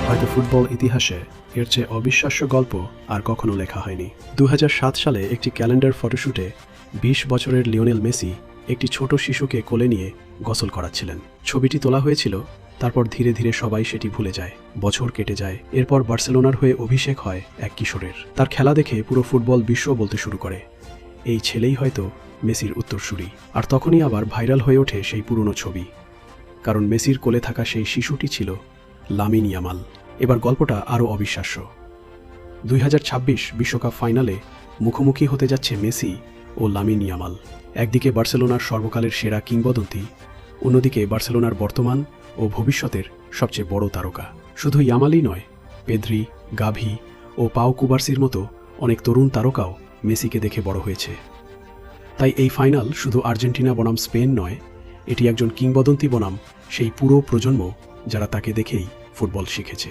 হয়তো ফুটবল ইতিহাসে এর চেয়ে অবিশ্বাস্য গল্প আর কখনো লেখা হয়নি। 2007 সালে একটি ক্যালেন্ডার ফটোশুটে 20 বছরের লিওনেল মেসি একটি ছোট শিশুকে কোলে নিয়ে গোসল করাচ্ছিলেন। ছবিটি তোলা হয়েছিল, তারপর ধীরে ধীরে সবাই সেটি ভুলে যায়। বছর কেটে যায়। এরপর বার্সেলোনার হয়ে অভিষেক হয় এক কিশোরের। তার খেলা দেখে পুরো ফুটবল বিশ্ব বলতে শুরু করে, এই ছেলেই হয়তো মেসির উত্তরসূরি। আর তখনই আবার ভাইরাল হয়ে ওঠে সেই পুরনো ছবি, কারণ মেসির কোলে থাকা সেই শিশুটি ছিল লামিন ইয়ামাল। এবার গল্পটা আরও অবিশ্বাস্য। 2026 বিশ্বকাপ ফাইনালে মুখোমুখি হতে যাচ্ছে মেসি ও লামিন ইয়ামাল। একদিকে বার্সেলোনার সর্বকালের সেরা কিংবদন্তি, অন্যদিকে বার্সেলোনার বর্তমান ও ভবিষ্যতের সবচেয়ে বড় তারকা। শুধু ইয়ামালই নয়, পেদ্রি, গাভি ও পাও কুবার্সির মতো অনেক তরুণ তারকাও মেসিকে দেখে বড় হয়েছে। তাই এই ফাইনাল শুধু আর্জেন্টিনা বনাম স্পেন নয়, এটি একজন কিংবদন্তি বনাম সেই পুরো প্রজন্ম যারা তাকে দেখেই ফুটবল শিখেছে।